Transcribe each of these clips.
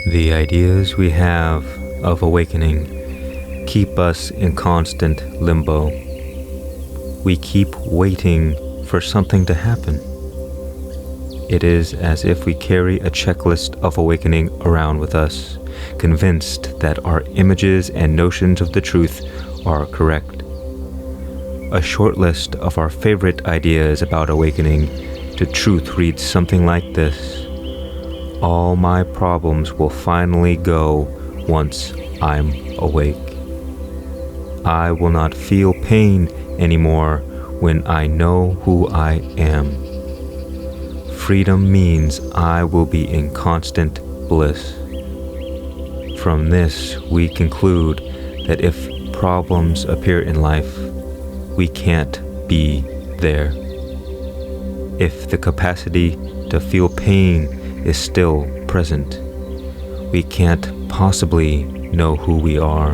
The ideas we have of awakening keep us in constant limbo. We keep waiting for something to happen. It is as if we carry a checklist of awakening around with us, convinced that our images and notions of the truth are correct. A short list of our favorite ideas about awakening to truth reads something like this: all my problems will finally go once I'm awake. I will not feel pain anymore when I know who I am. Freedom means I will be in constant bliss. From this, we conclude that if problems appear in life, we can't be there. If the capacity to feel pain is still present, we can't possibly know who we are.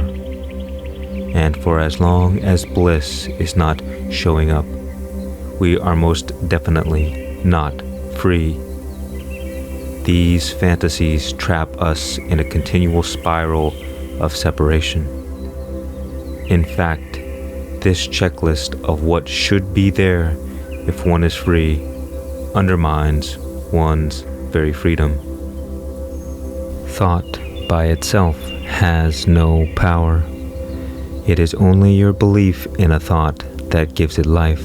And for as long as bliss is not showing up, we are most definitely not free. These fantasies trap us in a continual spiral of separation. In fact, this checklist of what should be there if one is free undermines one's very freedom. Thought by itself has no power. It is only your belief in a thought that gives it life.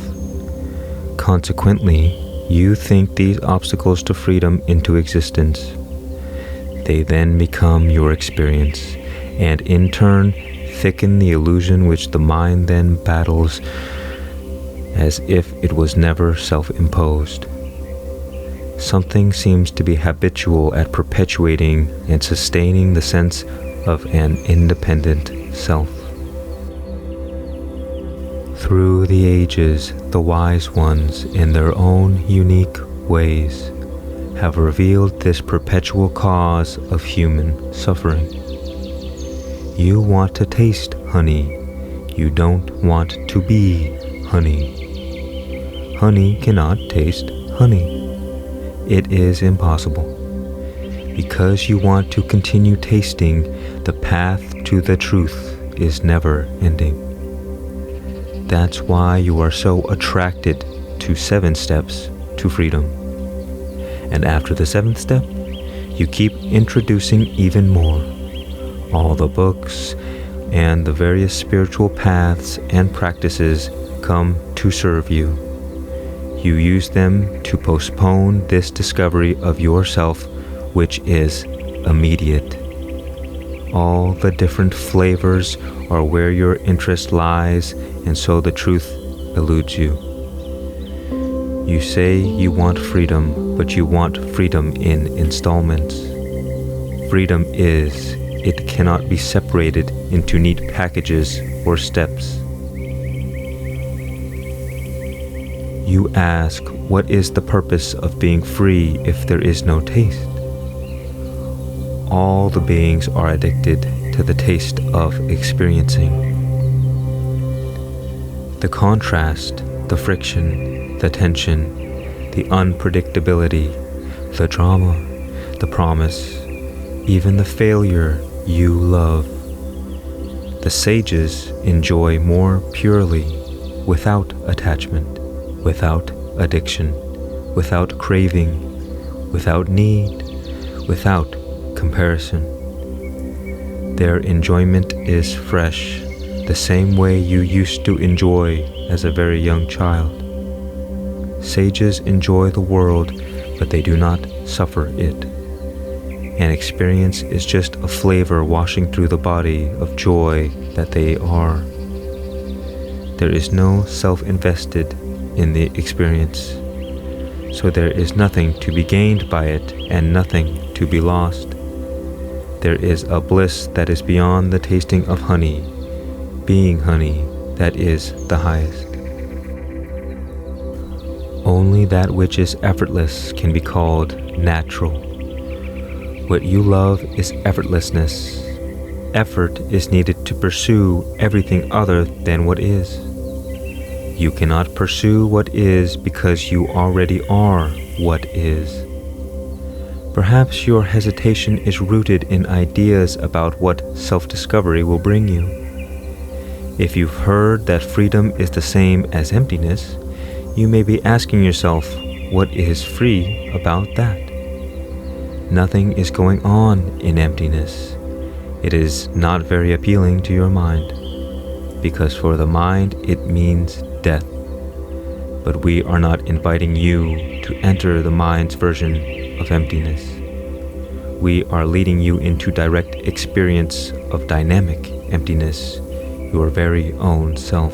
Consequently, you think these obstacles to freedom into existence. They then become your experience, and in turn thicken the illusion which the mind then battles as if it was never self-imposed. Something seems to be habitual at perpetuating and sustaining the sense of an independent self. Through the ages, the wise ones, in their own unique ways, have revealed this perpetual cause of human suffering. You want to taste honey. You don't want to be honey. Honey cannot taste honey. It is impossible. Because you want to continue tasting, the path to the truth is never ending. That's why you are so attracted to 7 steps to freedom. And after the 7th step, you keep introducing even more. All the books and the various spiritual paths and practices come to serve you. You use them to postpone this discovery of yourself, which is immediate. All the different flavors are where your interest lies, and so the truth eludes you. You say you want freedom, but you want freedom in installments. Freedom is, it cannot be separated into neat packages or steps. You ask, what is the purpose of being free if there is no taste? All the beings are addicted to the taste of experiencing. The contrast, the friction, the tension, the unpredictability, the drama, the promise, even the failure you love. The sages enjoy more purely, without attachment, without addiction, without craving, without need, without comparison. Their enjoyment is fresh, the same way you used to enjoy as a very young child. Sages enjoy the world, but they do not suffer it. An experience is just a flavor washing through the body of joy that they are. There is no self-invested in the experience, so there is nothing to be gained by it and nothing to be lost. There is a bliss that is beyond the tasting of honey, being honey that is the highest. Only that which is effortless can be called natural. What you love is effortlessness. Effort is needed to pursue everything other than what is. You cannot pursue what is because you already are what is. Perhaps your hesitation is rooted in ideas about what self-discovery will bring you. If you've heard that freedom is the same as emptiness, you may be asking yourself, what is free about that? Nothing is going on in emptiness. It is not very appealing to your mind, because for the mind it means death. But we are not inviting you to enter the mind's version of emptiness. We are leading you into direct experience of dynamic emptiness, your very own self.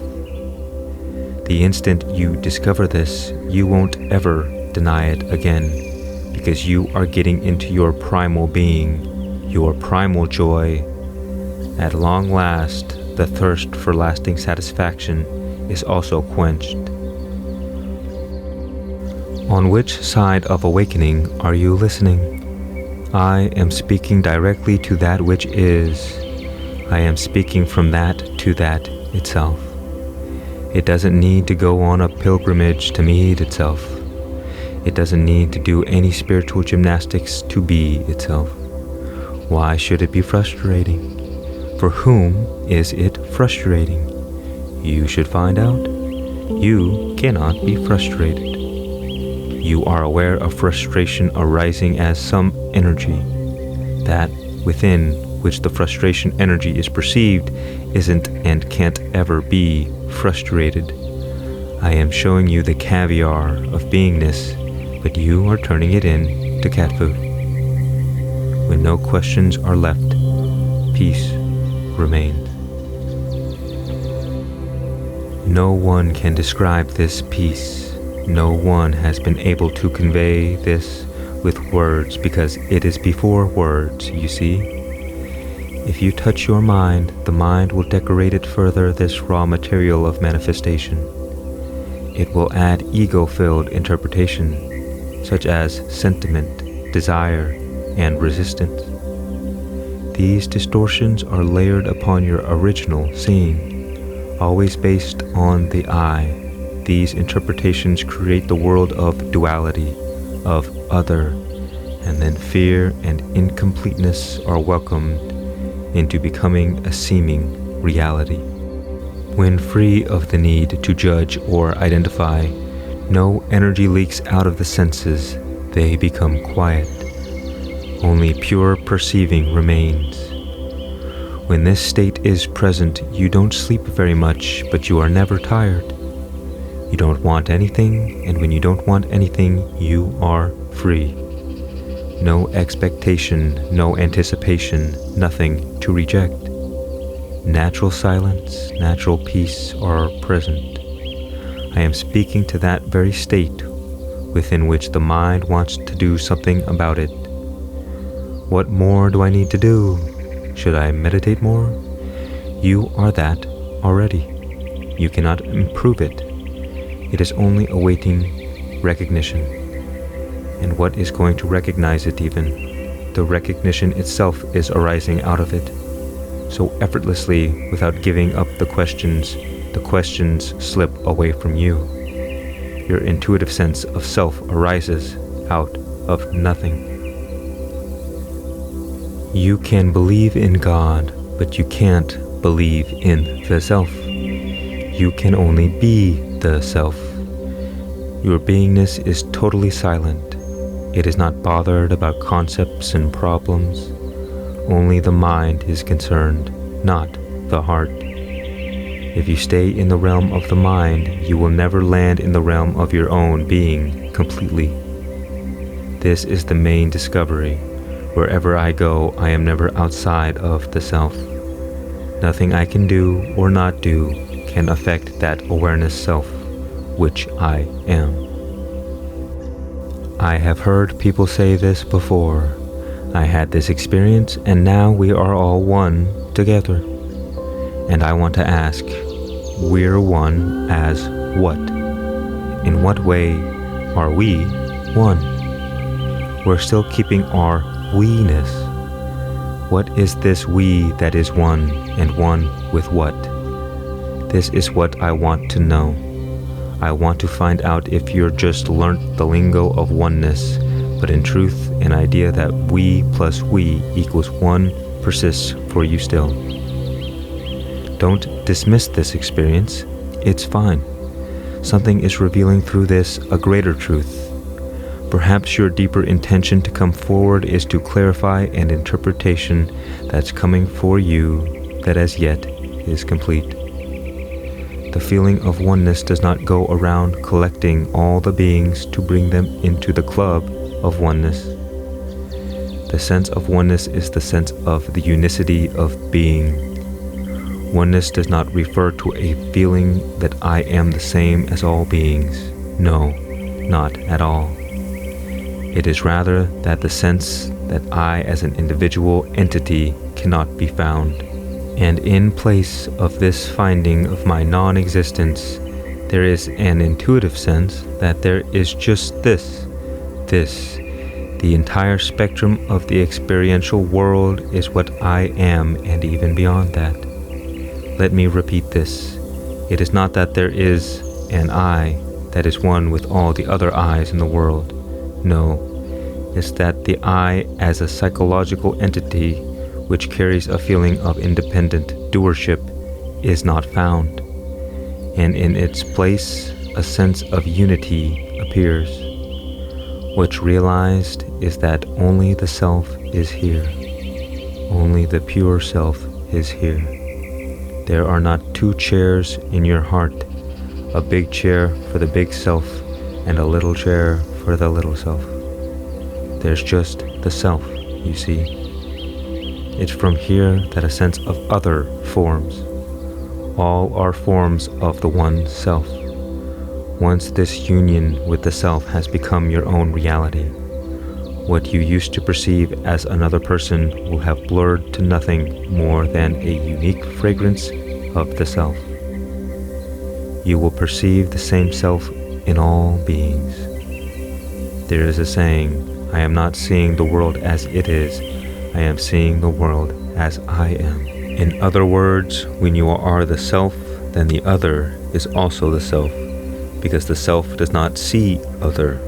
The instant you discover this, you won't ever deny it again, because you are getting into your primal being, your primal joy. At long last, the thirst for lasting satisfaction is also quenched. On which side of awakening are you listening? I am speaking directly to that which is. I am speaking from that to that itself. It doesn't need to go on a pilgrimage to meet itself. It doesn't need to do any spiritual gymnastics to be itself. Why should it be frustrating? For whom is it frustrating? You should find out. You cannot be frustrated. You are aware of frustration arising as some energy. That within which the frustration energy is perceived isn't and can't ever be frustrated. I am showing you the caviar of beingness, but you are turning it into cat food. When no questions are left, peace remains. No one can describe this peace. No one has been able to convey this with words, because it is before words, you see. If you touch your mind, the mind will decorate it further, this raw material of manifestation. It will add ego-filled interpretation, such as sentiment, desire, and resistance. These distortions are layered upon your original seeing, always based on the I. These interpretations create the world of duality, of other, and then fear and incompleteness are welcomed into becoming a seeming reality. When free of the need to judge or identify, no energy leaks out of the senses, they become quiet. Only pure perceiving remains. When this state is present, you don't sleep very much, but you are never tired. You don't want anything, and when you don't want anything, you are free. No expectation, no anticipation, nothing to reject. Natural silence, natural peace are present. I am speaking to that very state within which the mind wants to do something about it. What more do I need to do? Should I meditate more? You are that already. You cannot improve it. It is only awaiting recognition. And what is going to recognize it even? The recognition itself is arising out of it. So effortlessly, without giving up the questions slip away from you. Your intuitive sense of self arises out of nothing. You can believe in God, but you can't believe in the self. You can only be the self. Your beingness is totally silent. It is not bothered about concepts and problems. Only the mind is concerned, not the heart. If you stay in the realm of the mind, you will never land in the realm of your own being completely. This is the main discovery. Wherever I go, I am never outside of the self. Nothing I can do or not do can affect that awareness self, which I am. I have heard people say this before. I had this experience, and now we are all one together. And I want to ask, we're one as what? In what way are we one? We're still keeping our we-ness. What is this we that is one, and one with what? This is what I want to know. I want to find out if you're just learnt the lingo of oneness, but in truth an idea that we plus we equals one persists for you still. Don't dismiss this experience. It's fine. Something is revealing through this a greater truth. Perhaps your deeper intention to come forward is to clarify an interpretation that's coming for you that as yet is complete. The feeling of oneness does not go around collecting all the beings to bring them into the club of oneness. The sense of oneness is the sense of the unicity of being. Oneness does not refer to a feeling that I am the same as all beings. No, not at all. It is rather that the sense that I as an individual entity cannot be found. And in place of this finding of my non-existence, there is an intuitive sense that there is just this, the entire spectrum of the experiential world is what I am, and even beyond that. Let me repeat this. It is not that there is an I that is one with all the other I's in the world. No, it's that the I as a psychological entity which carries a feeling of independent doership is not found, and in its place a sense of unity appears. What's realized is that only the self is here. Only the pure self is here. There are not two chairs in your heart, a big chair for the big self and a little chair for the little self. There's just the self, you see. It's from here that a sense of other forms. All are forms of the one self. Once this union with the self has become your own reality, what you used to perceive as another person will have blurred to nothing more than a unique fragrance of the self. You will perceive the same self in all beings. There is a saying, I am not seeing the world as it is, I am seeing the world as I am. In other words, when you are the self, then the other is also the self, because the self does not see other.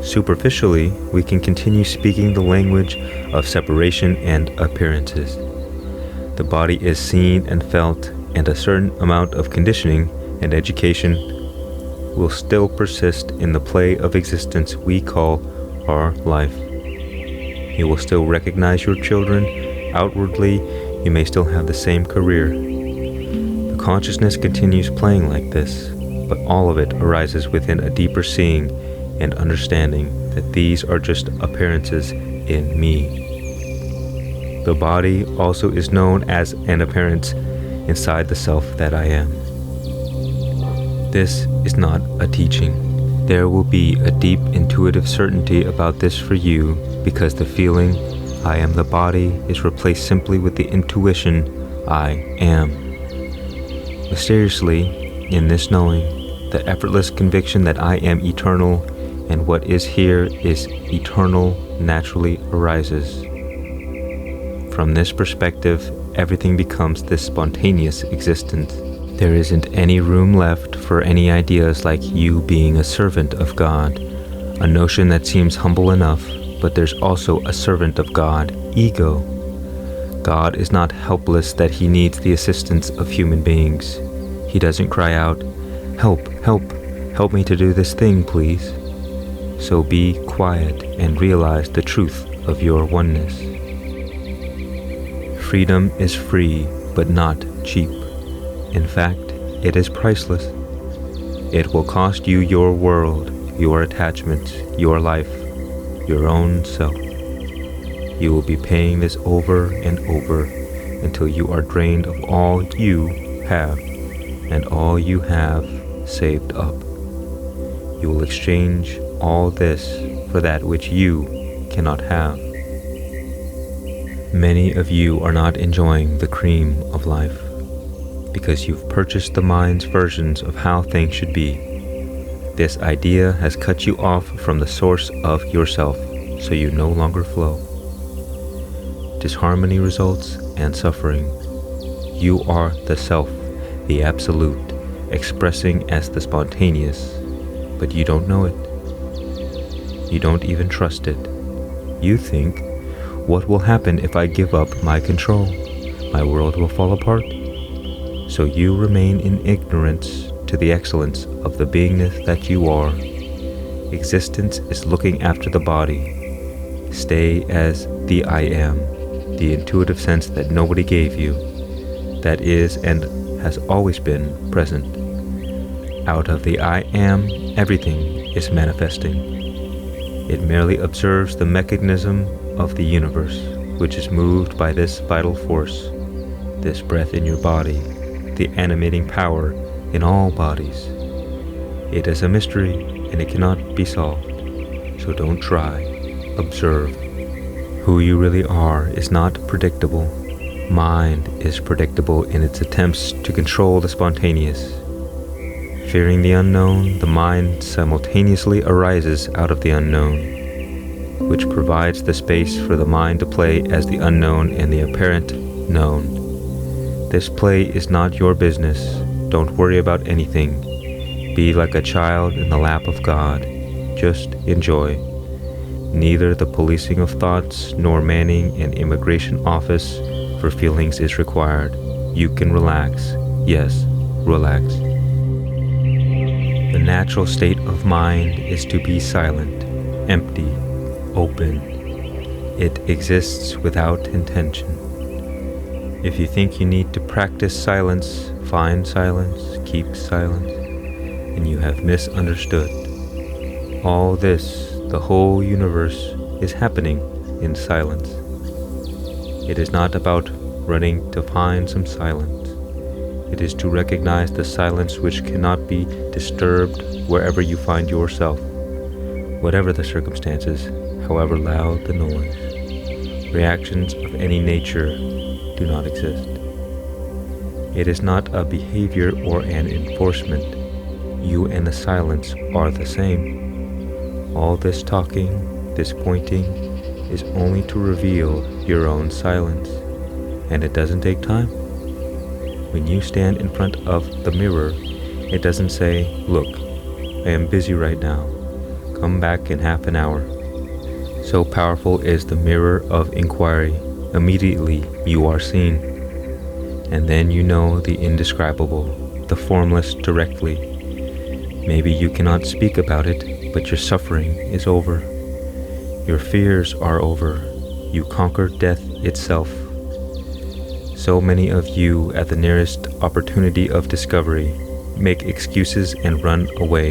Superficially, we can continue speaking the language of separation and appearances. The body is seen and felt, and a certain amount of conditioning and education will still persist in the play of existence we call our life. You will still recognize your children. Outwardly, you may still have the same career. The consciousness continues playing like this, but all of it arises within a deeper seeing and understanding that these are just appearances in me. The body also is known as an appearance inside the self that I am. This is not a teaching. There will be a deep intuitive certainty about this for you, because the feeling, I am the body, is replaced simply with the intuition, I am. Mysteriously, in this knowing, the effortless conviction that I am eternal and what is here is eternal naturally arises. From this perspective, everything becomes this spontaneous existence. There isn't any room left for any ideas like you being a servant of God, a notion that seems humble enough, but there's also a servant of God, ego. God is not helpless that he needs the assistance of human beings. He doesn't cry out, help, help, help me to do this thing, please. So be quiet and realize the truth of your oneness. Freedom is free, but not cheap. In fact, it is priceless. It will cost you your world, your attachments, your life, your own self. You will be paying this over and over until you are drained of all you have and all you have saved up. You will exchange all this for that which you cannot have. Many of you are not enjoying the cream of life because you've purchased the mind's versions of how things should be. This idea has cut you off from the source of yourself, so you no longer flow. Disharmony results and suffering. You are the self, the absolute, expressing as the spontaneous, but you don't know it. You don't even trust it. you think, what will happen if I give up my control? My world will fall apart. So you remain in ignorance to the excellence of the beingness that you are. Existence is looking after the body. Stay as the I am, the intuitive sense that nobody gave you, that is and has always been present. Out of the I am, everything is manifesting. It merely observes the mechanism of the universe, which is moved by this vital force, this breath in your body, the animating power in all bodies. It is a mystery and it cannot be solved, so don't try. Observe. Who you really are is not predictable. Mind is predictable in its attempts to control the spontaneous. Fearing the unknown, the mind simultaneously arises out of the unknown, which provides the space for the mind to play as the unknown and the apparent known. This play is not your business. Don't worry about anything. Be like a child in the lap of God. Just enjoy. Neither the policing of thoughts nor manning an immigration office for feelings is required. You can relax. Yes, relax. The natural state of mind is to be silent, empty, open. It exists without intention. If you think you need to practice silence, find silence, keep silence, and you have misunderstood. All this, the whole universe, is happening in silence. It is not about running to find some silence. It is to recognize the silence which cannot be disturbed wherever you find yourself, whatever the circumstances, however loud the noise. Reactions of any nature do not exist. It is not a behavior or an enforcement. You and the silence are the same. All this talking, this pointing, is only to reveal your own silence, and it doesn't take time. When you stand in front of the mirror, it doesn't say, "Look, I am busy right now. Come back in half an hour." So powerful is the mirror of inquiry. Immediately you are seen. And then you know the indescribable, the formless directly. Maybe you cannot speak about it, but your suffering is over. Your fears are over. You conquered death itself. So many of you, at the nearest opportunity of discovery, make excuses and run away,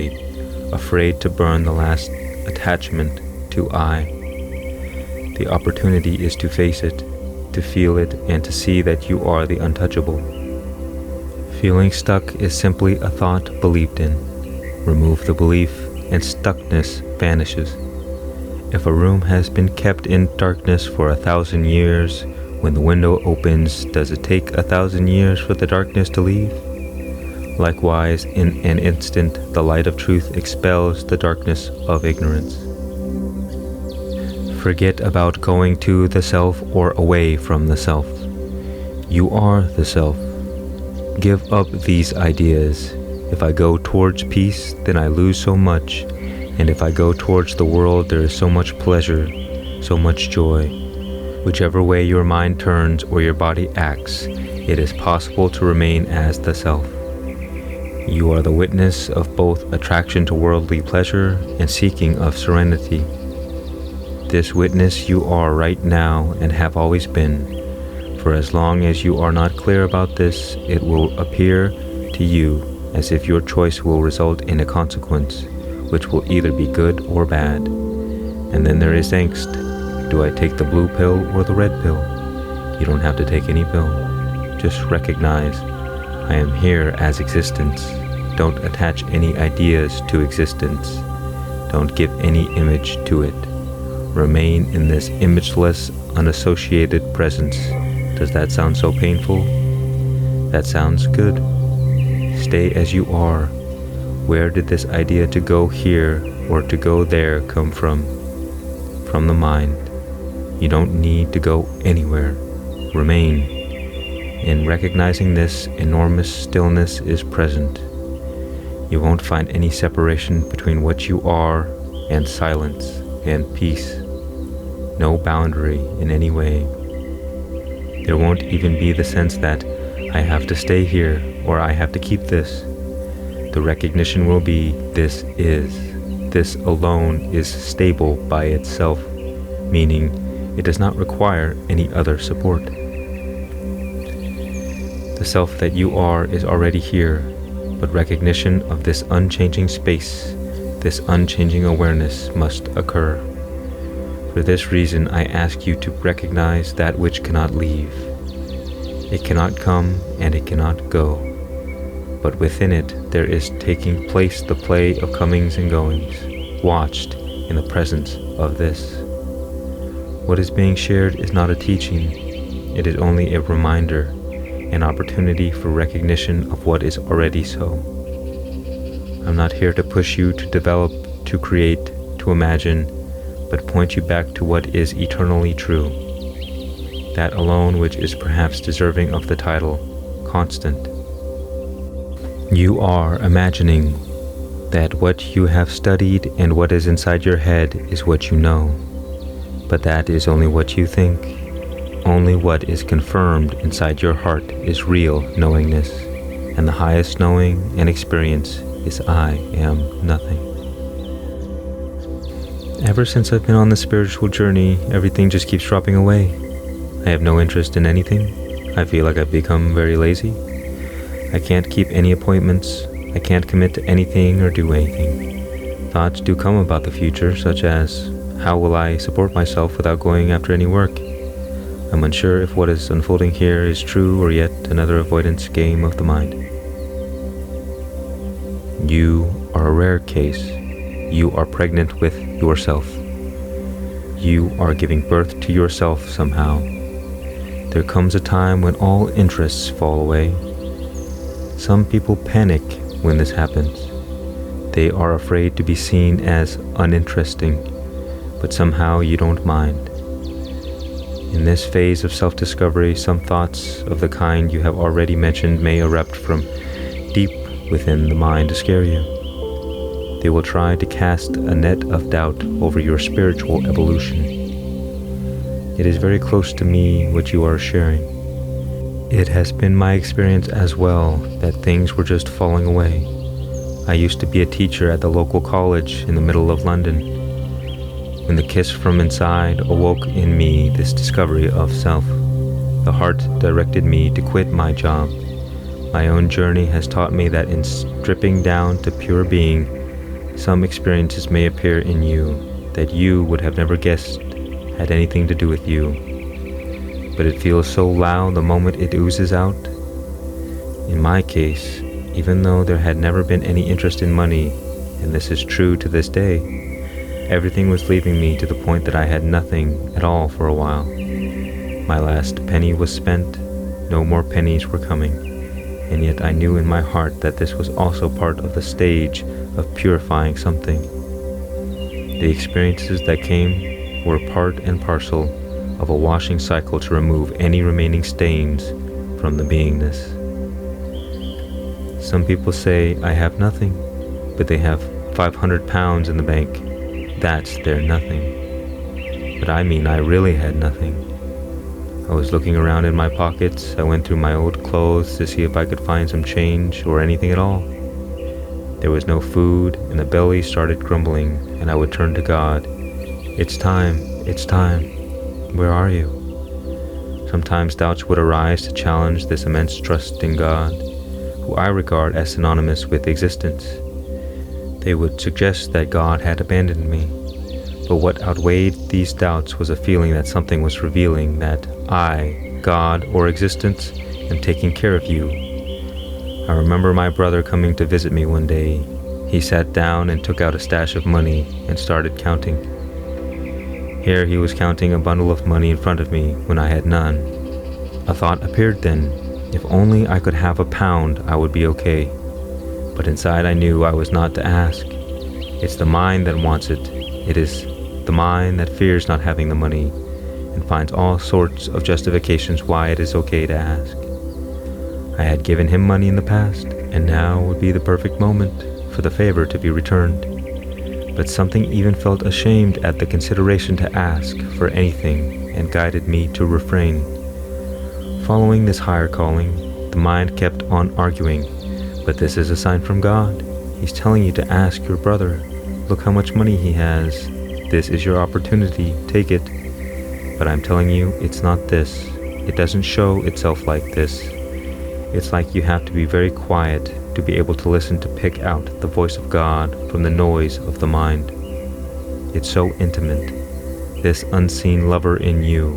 afraid to burn the last attachment to I. The opportunity is to face it, to feel it, and to see that you are the untouchable. Feeling stuck is simply a thought believed in. Remove the belief, and stuckness vanishes. If a room has been kept in darkness for 1,000 years, when the window opens, does it take 1,000 years for the darkness to leave? Likewise, in an instant, the light of truth expels the darkness of ignorance. Forget about going to the self or away from the self. You are the self. Give up these ideas. If I go towards peace, then I lose so much, and if I go towards the world, there is so much pleasure, so much joy. Whichever way your mind turns or your body acts, it is possible to remain as the self. You are the witness of both attraction to worldly pleasure and seeking of serenity. This witness you are right now and have always been. For as long as you are not clear about this, it will appear to you as if your choice will result in a consequence, which will either be good or bad. And then there is angst. Do I take the blue pill or the red pill? You don't have to take any pill. Just recognize, I am here as existence. Don't attach any ideas to existence. Don't give any image to it. Remain in this imageless, unassociated presence. Does that sound so painful? That sounds good. Stay as you are. Where did this idea to go here or to go there come from? From the mind. You don't need to go anywhere. Remain. In recognizing this, enormous stillness is present. You won't find any separation between what you are and silence and peace. no boundary in any way. There won't even be the sense that I have to stay here or I have to keep this. The recognition will be this is. This alone is stable by itself, meaning it does not require any other support. The self that you are is already here, but recognition of this unchanging space, this unchanging awareness must occur. For this reason, I ask you to recognize that which cannot leave. It cannot come and it cannot go, but within it there is taking place the play of comings and goings, watched in the presence of this. What is being shared is not a teaching, it is only a reminder, an opportunity for recognition of what is already so. I'm not here to push you to develop, to create, to imagine, but point you back to what is eternally true. That alone which is perhaps deserving of the title, constant. You are imagining that what you have studied and what is inside your head is what you know, but that is only what you think. Only what is confirmed inside your heart is real knowingness, and the highest knowing and experience is I am nothing. Ever since I've been on this spiritual journey, everything just keeps dropping away. I have no interest in anything. I feel like I've become very lazy. I can't keep any appointments. I can't commit to anything or do anything. Thoughts do come about the future, such as, how will I support myself without going after any work? I'm unsure if what is unfolding here is true or yet another avoidance game of the mind. You are a rare case. You are pregnant with yourself. You are giving birth to yourself somehow. There comes a time when all interests fall away. Some people panic when this happens. They are afraid to be seen as uninteresting, but somehow you don't mind. In this phase of self-discovery, some thoughts of the kind you have already mentioned may erupt from deep within the mind to scare you. They will try to cast a net of doubt over your spiritual evolution. It is very close to me what you are sharing. It has been my experience as well that things were just falling away. I used to be a teacher at the local college in the middle of London. When the kiss from inside awoke in me this discovery of self, the heart directed me to quit my job. My own journey has taught me that in stripping down to pure being, some experiences may appear in you that you would have never guessed had anything to do with you. But it feels so loud the moment it oozes out. In my case, even though there had never been any interest in money, and this is true to this day, everything was leaving me to the point that I had nothing at all for a while. My last penny was spent, no more pennies were coming, and yet I knew in my heart that this was also part of the stage of purifying something. The experiences that came were part and parcel of a washing cycle to remove any remaining stains from the beingness. Some people say I have nothing, but they have 500 pounds in the bank. That's their nothing. But I mean, I really had nothing. I was looking around in my pockets. I went through my old clothes to see if I could find some change or anything at all. There was no food, and the belly started grumbling, and I would turn to God. It's time, where are you? Sometimes doubts would arise to challenge this immense trust in God, who I regard as synonymous with existence. They would suggest that God had abandoned me, but what outweighed these doubts was a feeling that something was revealing that I, God or existence, am taking care of you. I remember my brother coming to visit me one day. He sat down and took out a stash of money and started counting. Here he was counting a bundle of money in front of me when I had none. A thought appeared then, if only I could have £1, I would be okay. But inside I knew I was not to ask. It's the mind that wants it. It is the mind that fears not having the money and finds all sorts of justifications why it is okay to ask. I had given him money in the past, and now would be the perfect moment for the favor to be returned. but something even felt ashamed at the consideration to ask for anything and guided me to refrain. Following this higher calling, the mind kept on arguing, but this is a sign from God. He's telling you to ask your brother. Look how much money he has. This is your opportunity. Take it. But I'm telling you, it's not this. It doesn't show itself like this. It's like you have to be very quiet to be able to listen to pick out the voice of God from the noise of the mind. It's so intimate. This unseen lover in you,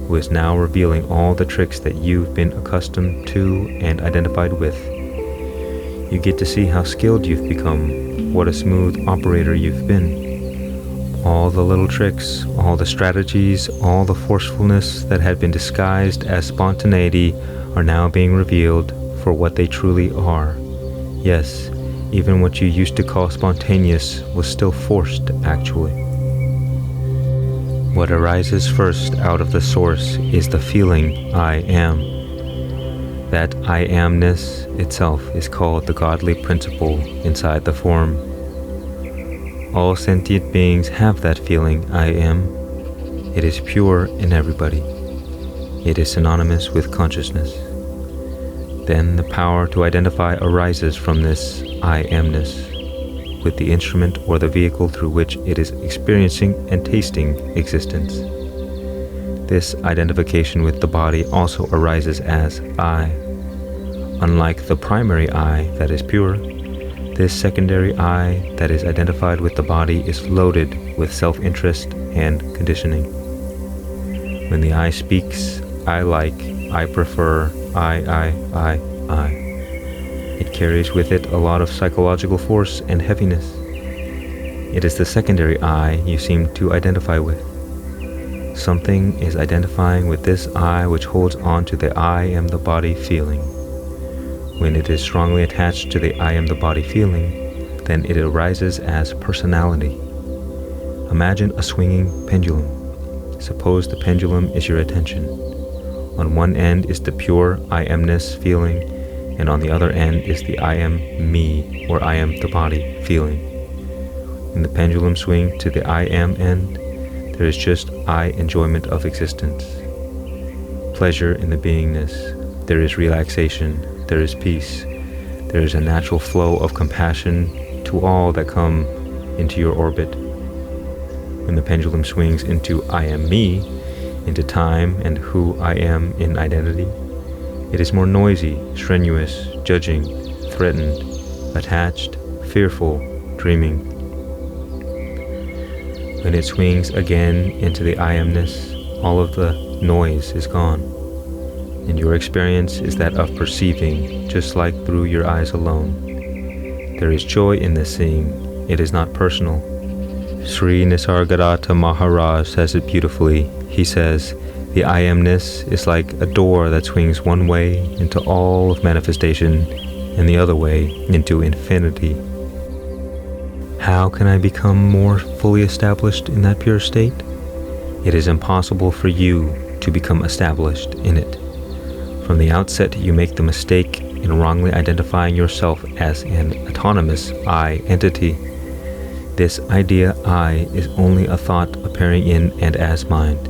who is now revealing all the tricks that you've been accustomed to and identified with. You get to see how skilled you've become, what a smooth operator you've been. All the little tricks, all the strategies, all the forcefulness that had been disguised as spontaneity are now being revealed for what they truly are. Yes, even what you used to call spontaneous was still forced, actually. What arises first out of the source is the feeling I am. That I amness itself is called the godly principle inside the form. All sentient beings have that feeling I am. It is pure in everybody. It is synonymous with consciousness. Then the power to identify arises from this I amness, with the instrument or the vehicle through which it is experiencing and tasting existence. This identification with the body also arises as I. Unlike the primary I that is pure, this secondary I that is identified with the body is loaded with self-interest and conditioning. When the I speaks, I like, I prefer, I. It carries with it a lot of psychological force and heaviness. It is the secondary I you seem to identify with. Something is identifying with this I which holds on to the I am the body feeling. When it is strongly attached to the I am the body feeling, then it arises as personality. Imagine a swinging pendulum. Suppose the pendulum is your attention. On one end is the pure I amness feeling, and on the other end is the I am me, or I am the body feeling. When the pendulum swings to the I am end, there is just I enjoyment of existence. Pleasure in the beingness. There is relaxation. There is peace. There is a natural flow of compassion to all that come into your orbit. When the pendulum swings into I am me, into time and who I am in identity, it is more noisy, strenuous, judging, threatened, attached, fearful, dreaming. When it swings again into the I amness, all of the noise is gone, and your experience is that of perceiving, just like through your eyes alone. There is joy in this seeing. It is not personal. Sri Nisargadatta Maharaj says it beautifully. He says, the I amness is like a door that swings one way into all of manifestation and the other way into infinity. How can I become more fully established in that pure state? It is impossible for you to become established in it. From the outset, you make the mistake in wrongly identifying yourself as an autonomous I entity. This idea I is only a thought appearing in and as mind.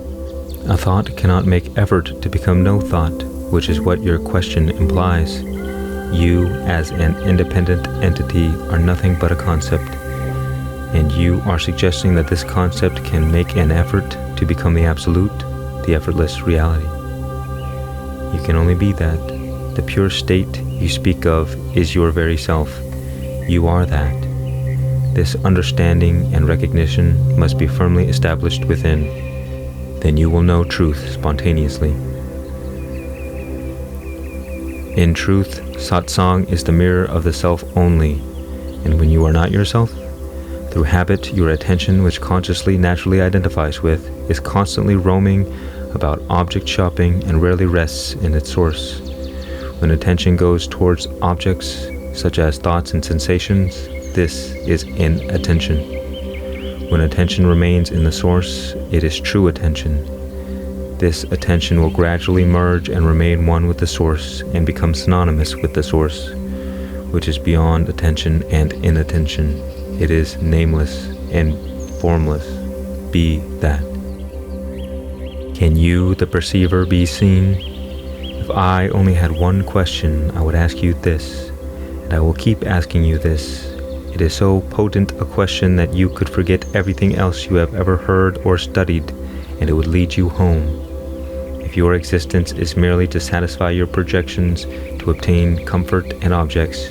A thought cannot make effort to become no thought, which is what your question implies. You, as an independent entity, are nothing but a concept, and you are suggesting that this concept can make an effort to become the absolute, the effortless reality. You can only be that. The pure state you speak of is your very self. You are that. This understanding and recognition must be firmly established within. Then you will know truth spontaneously. In truth, satsang is the mirror of the self only, and when you are not yourself, through habit, your attention, which consciously naturally identifies with, is constantly roaming about object shopping and rarely rests in its source. When attention goes towards objects, such as thoughts and sensations, this is inattention. When attention remains in the source, it is true attention. This attention will gradually merge and remain one with the source and become synonymous with the source, which is beyond attention and inattention. It is nameless, and formless. Be that. Can you, the perceiver, be seen? If I only had one question, I would ask you this, and I will keep asking you this. It is so potent a question that you could forget everything else you have ever heard or studied, and it would lead you home. If your existence is merely to satisfy your projections, to obtain comfort and objects,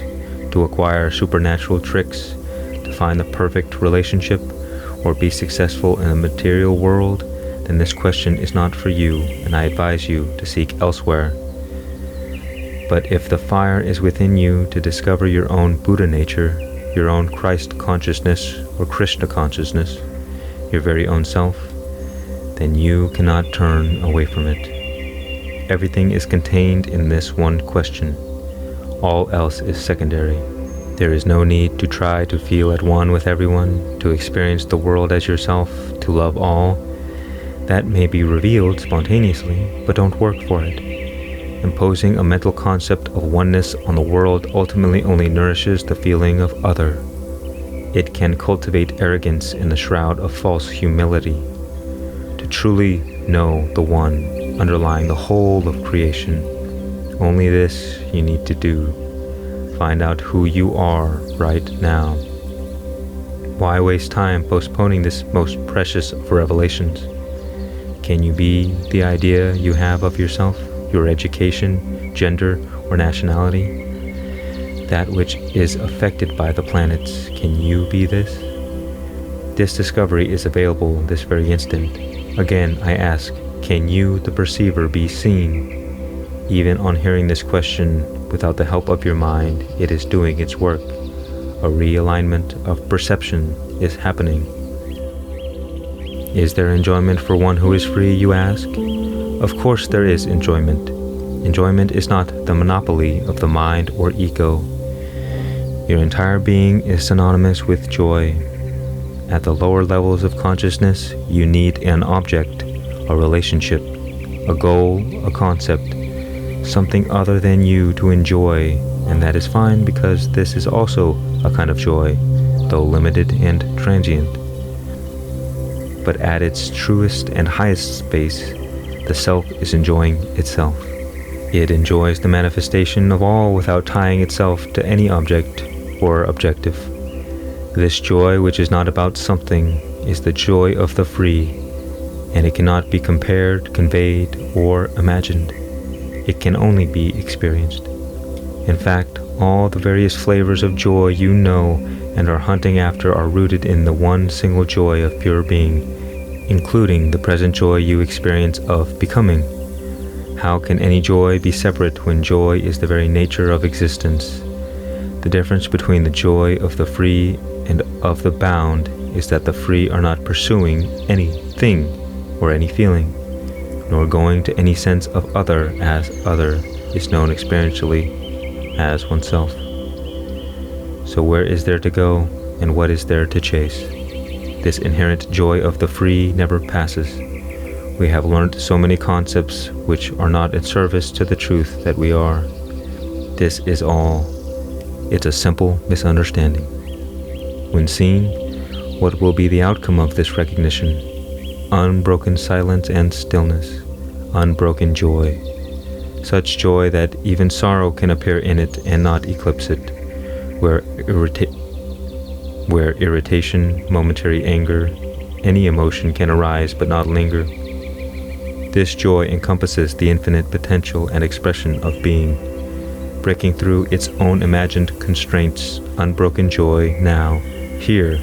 to acquire supernatural tricks, to find the perfect relationship, or be successful in the material world, then this question is not for you, and I advise you to seek elsewhere. But if the fire is within you to discover your own Buddha nature, your own Christ consciousness or Krishna consciousness, your very own self, then you cannot turn away from it. Everything is contained in this one question. All else is secondary. There is no need to try to feel at one with everyone, to experience the world as yourself, to love all. That may be revealed spontaneously, but don't work for it. Imposing a mental concept of oneness on the world ultimately only nourishes the feeling of other. It can cultivate arrogance in the shroud of false humility. To truly know the one underlying the whole of creation, only this you need to do. Find out who you are right now. Why waste time postponing this most precious of revelations? Can you be the idea you have of yourself, your education, gender, or nationality? That which is affected by the planets, can you be this? This discovery is available this very instant. Again, I ask, can you, the perceiver, be seen? Even on hearing this question, without the help of your mind, it is doing its work. A realignment of perception is happening. Is there enjoyment for one who is free, you ask? Of course there is enjoyment. Enjoyment is not the monopoly of the mind or ego. Your entire being is synonymous with joy. At the lower levels of consciousness, you need an object, a relationship, a goal, a concept, something other than you to enjoy, and that is fine because this is also a kind of joy, though limited and transient. But at its truest and highest space, the self is enjoying itself. It enjoys the manifestation of all without tying itself to any object or objective. This joy, which is not about something, is the joy of the free, and it cannot be compared, conveyed, or imagined. It can only be experienced. In fact, all the various flavors of joy you know and are hunting after are rooted in the one single joy of pure being, including the present joy you experience of becoming. How can any joy be separate when joy is the very nature of existence? The difference between the joy of the free and of the bound is that the free are not pursuing anything or any feeling, nor going to any sense of other, as other is known experientially as oneself. So where is there to go, and what is there to chase? This inherent joy of the free never passes. We have learnt so many concepts which are not in service to the truth that we are. This is all. It's a simple misunderstanding. When seen, what will be the outcome of this recognition? Unbroken silence and stillness, unbroken joy. Such joy that even sorrow can appear in it and not eclipse it, where irritation, momentary anger, any emotion can arise but not linger. This joy encompasses the infinite potential and expression of being. Breaking through its own imagined constraints, unbroken joy now, here,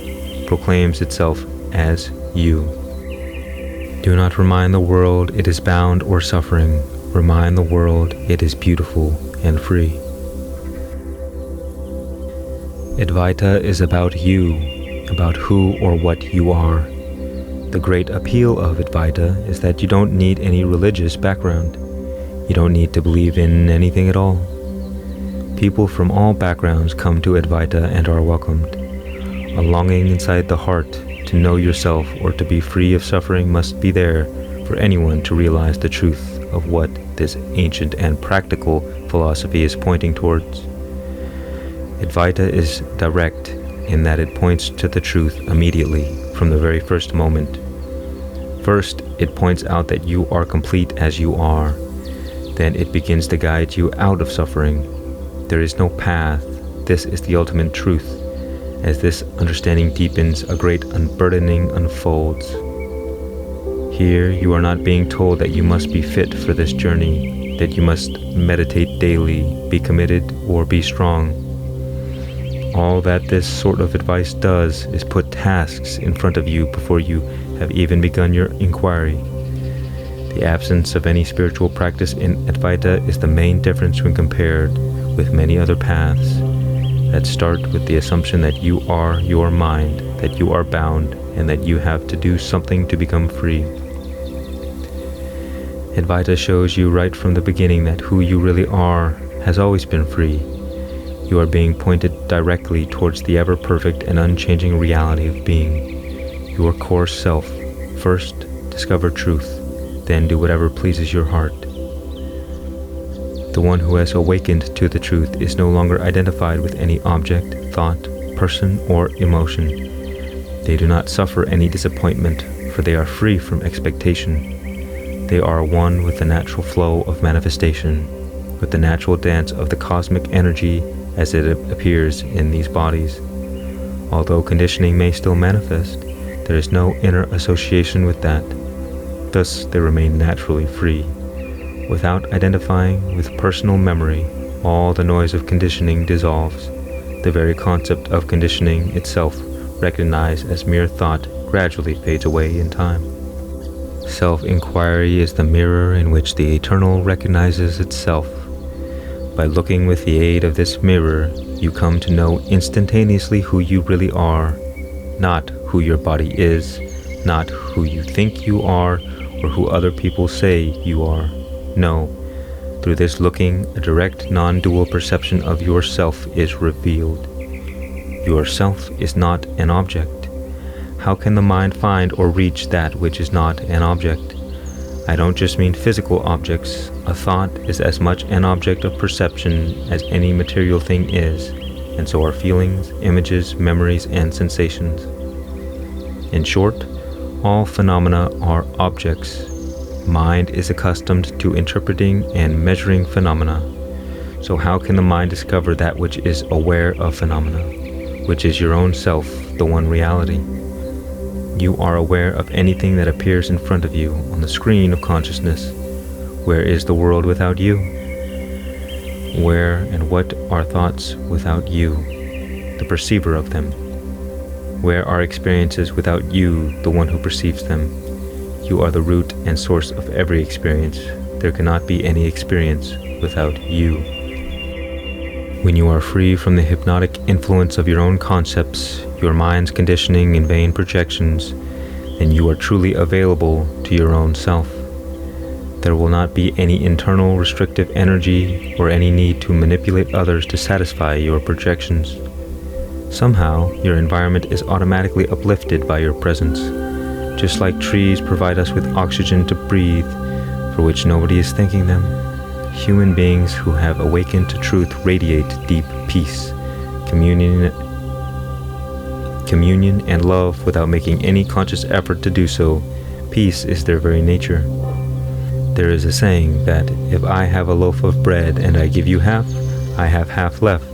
proclaims itself as you. Do not remind the world it is bound or suffering. Remind the world it is beautiful and free. Advaita is about you, about who or what you are. The great appeal of Advaita is that you don't need any religious background. You don't need to believe in anything at all. People from all backgrounds come to Advaita and are welcomed. A longing inside the heart to know yourself or to be free of suffering must be there for anyone to realize the truth of what this ancient and practical philosophy is pointing towards. Advaita is direct, in that it points to the truth immediately from the very first moment. First, it points out that you are complete as you are. Then it begins to guide you out of suffering. There is no path. This is the ultimate truth. As this understanding deepens, a great unburdening unfolds. Here, you are not being told that you must be fit for this journey, that you must meditate daily, be committed, or be strong. All that this sort of advice does is put tasks in front of you before you have even begun your inquiry. The absence of any spiritual practice in Advaita is the main difference when compared with many other paths that start with the assumption that you are your mind, that you are bound, and that you have to do something to become free. Advaita shows you right from the beginning that who you really are has always been free. You are being pointed directly towards the ever-perfect and unchanging reality of being, your core self. First, discover truth, then do whatever pleases your heart. The one who has awakened to the truth is no longer identified with any object, thought, person, or emotion. They do not suffer any disappointment, for they are free from expectation. They are one with the natural flow of manifestation, with the natural dance of the cosmic energy as it appears in these bodies. Although conditioning may still manifest, there is no inner association with that. Thus, they remain naturally free. Without identifying with personal memory, all the noise of conditioning dissolves. The very concept of conditioning itself, recognized as mere thought, gradually fades away in time. Self-inquiry is the mirror in which the eternal recognizes itself. By looking with the aid of this mirror, you come to know instantaneously who you really are, not who your body is, not who you think you are, or who other people say you are. No, through this looking, a direct non-dual perception of yourself is revealed. Yourself is not an object. How can the mind find or reach that which is not an object? I don't just mean physical objects. A thought is as much an object of perception as any material thing is, and so are feelings, images, memories, and sensations. In short, all phenomena are objects. Mind is accustomed to interpreting and measuring phenomena. So how can the mind discover that which is aware of phenomena, which is your own self, the one reality? You are aware of anything that appears in front of you on the screen of consciousness. Where is the world without you? Where and what are thoughts without you, the perceiver of them? Where are experiences without you, the one who perceives them? You are the root and source of every experience. There cannot be any experience without you. When you are free from the hypnotic influence of your own concepts, your mind's conditioning and vain projections, then you are truly available to your own self. There will not be any internal restrictive energy or any need to manipulate others to satisfy your projections. Somehow, your environment is automatically uplifted by your presence. Just like trees provide us with oxygen to breathe, for which nobody is thanking them, human beings who have awakened to truth radiate deep peace, communion and love without making any conscious effort to do so. Peace is their very nature. There is a saying that if I have a loaf of bread and I give you half, I have half left.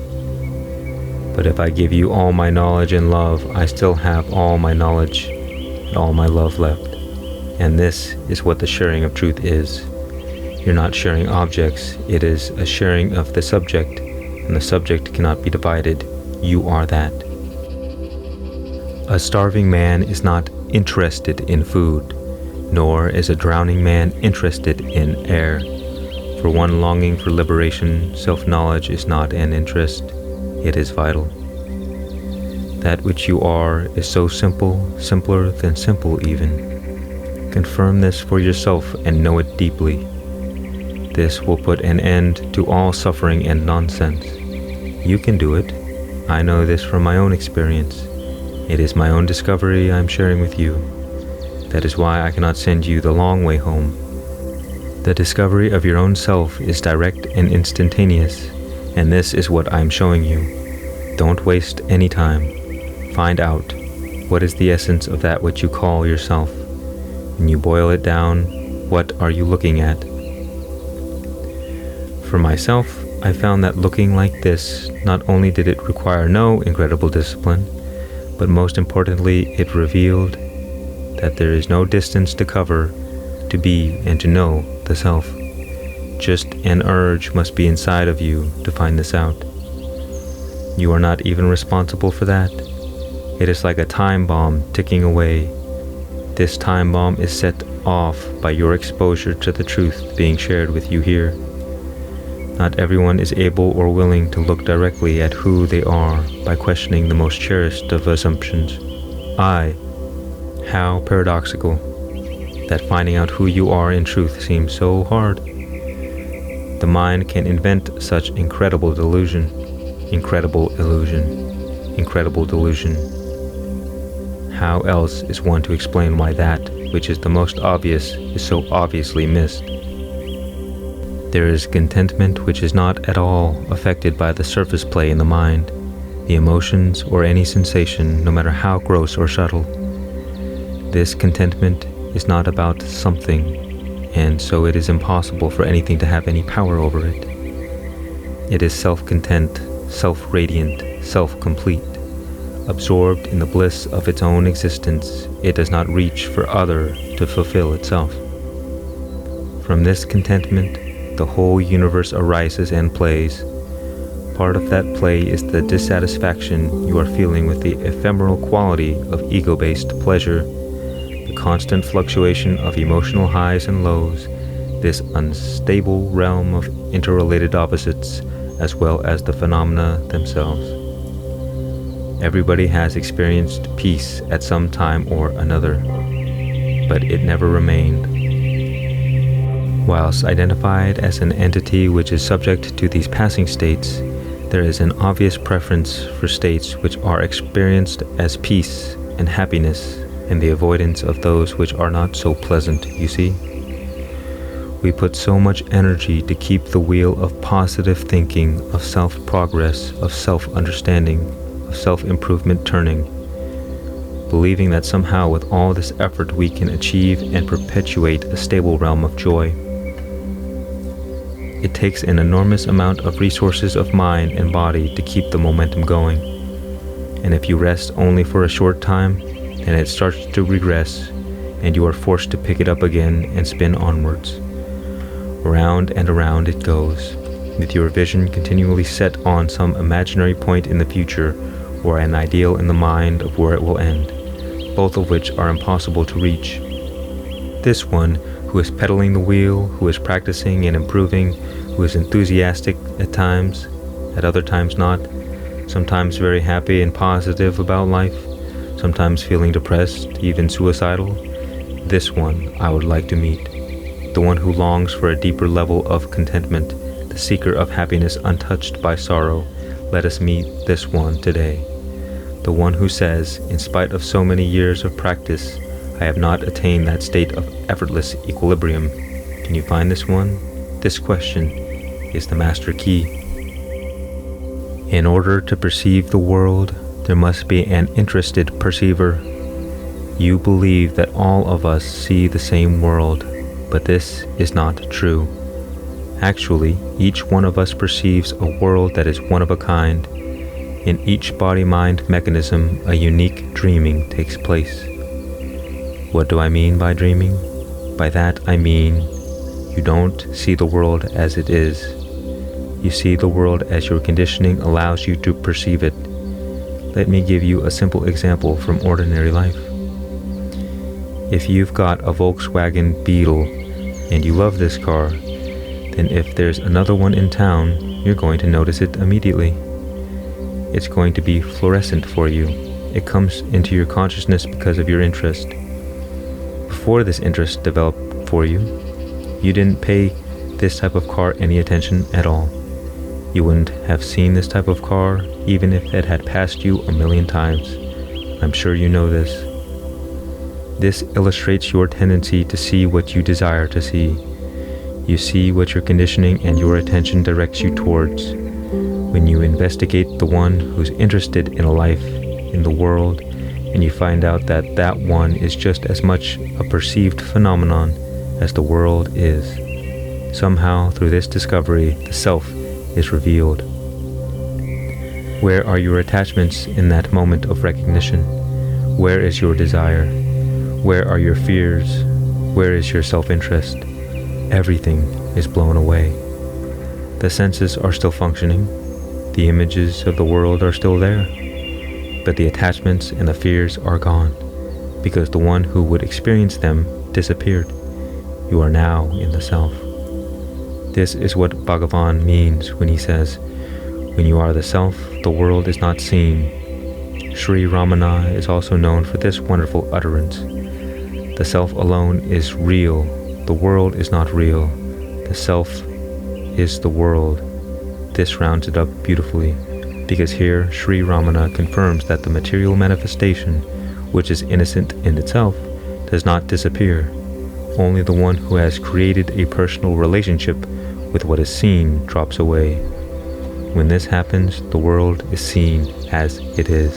But if I give you all my knowledge and love, I still have all my knowledge and all my love left. And this is what the sharing of truth is. You're not sharing objects, it is a sharing of the subject, and the subject cannot be divided. You are that. A starving man is not interested in food, nor is a drowning man interested in air. For one longing for liberation, self-knowledge is not an interest, it is vital. That which you are is so simple, simpler than simple even. Confirm this for yourself and know it deeply. This will put an end to all suffering and nonsense. You can do it. I know this from my own experience. It is my own discovery I am sharing with you. That is why I cannot send you the long way home. The discovery of your own self is direct and instantaneous, and this is what I am showing you. Don't waste any time. find out what is the essence of that which you call yourself. When you boil it down, what are you looking at? For myself, I found that looking like this, not only did it require no incredible discipline, but most importantly, it revealed that there is no distance to cover to be and to know the self. Just an urge must be inside of you to find this out. You are not even responsible for that. It is like a time bomb ticking away. This time bomb is set off by your exposure to the truth being shared with you here. Not everyone is able or willing to look directly at who they are by questioning the most cherished of assumptions. I. How paradoxical that finding out who you are in truth seems so hard. The mind can invent such incredible delusion, incredible illusion, incredible delusion. How else is one to explain why that which is the most obvious is so obviously missed? There is contentment which is not at all affected by the surface play in the mind, the emotions, or any sensation, no matter how gross or subtle. This contentment is not about something, and so it is impossible for anything to have any power over it. It is self-content, self-radiant, self-complete. Absorbed in the bliss of its own existence, it does not reach for other to fulfill itself. From this contentment, the whole universe arises and plays. Part of that play is the dissatisfaction you are feeling with the ephemeral quality of ego-based pleasure, the constant fluctuation of emotional highs and lows, this unstable realm of interrelated opposites, as well as the phenomena themselves. Everybody has experienced peace at some time or another, but it never remained. Whilst identified as an entity which is subject to these passing states, there is an obvious preference for states which are experienced as peace and happiness, and the avoidance of those which are not so pleasant, you see. We put so much energy to keep the wheel of positive thinking, of self-progress, of self-understanding, of self-improvement turning, believing that somehow with all this effort we can achieve and perpetuate a stable realm of joy. It takes an enormous amount of resources of mind and body to keep the momentum going, and if you rest only for a short time, then it starts to regress, and you are forced to pick it up again and spin onwards. Round and around it goes, with your vision continually set on some imaginary point in the future or an ideal in the mind of where it will end, both of which are impossible to reach. This one, who is pedaling the wheel, who is practicing and improving, who is enthusiastic at times, at other times not, sometimes very happy and positive about life, sometimes feeling depressed, even suicidal, this one I would like to meet. The one who longs for a deeper level of contentment, the seeker of happiness untouched by sorrow. Let us meet this one today. The one who says, in spite of so many years of practice, I have not attained that state of effortless equilibrium. Can you find this one? This question is the master key. In order to perceive the world, there must be an interested perceiver. You believe that all of us see the same world, but this is not true. Actually, each one of us perceives a world that is one of a kind. In each body-mind mechanism, a unique dreaming takes place. What do I mean by dreaming? By that I mean, you don't see the world as it is. You see the world as your conditioning allows you to perceive it. Let me give you a simple example from ordinary life. If you've got a Volkswagen Beetle and you love this car, then if there's another one in town, you're going to notice it immediately. It's going to be fluorescent for you. It comes into your consciousness because of your interest. Before this interest developed for you, you didn't pay this type of car any attention at all. You wouldn't have seen this type of car even if it had passed you 1,000,000 times. I'm sure you know this. This illustrates your tendency to see what you desire to see. You see what your conditioning and your attention directs you towards. When you investigate the one who's interested in a life, in the world, and you find out that that one is just as much a perceived phenomenon as the world is. Somehow, through this discovery, the self is revealed. Where are your attachments in that moment of recognition? Where is your desire? Where are your fears? Where is your self-interest? Everything is blown away. The senses are still functioning. The images of the world are still there. But the attachments and the fears are gone, because the one who would experience them disappeared. You are now in the self. This is what Bhagavan means when he says, when you are the self, the world is not seen. Sri Ramana is also known for this wonderful utterance. The self alone is real. The world is not real. The self is the world. This rounds it up beautifully, because here Sri Ramana confirms that the material manifestation, which is innocent in itself, does not disappear. Only the one who has created a personal relationship with what is seen drops away. When this happens, the world is seen as it is.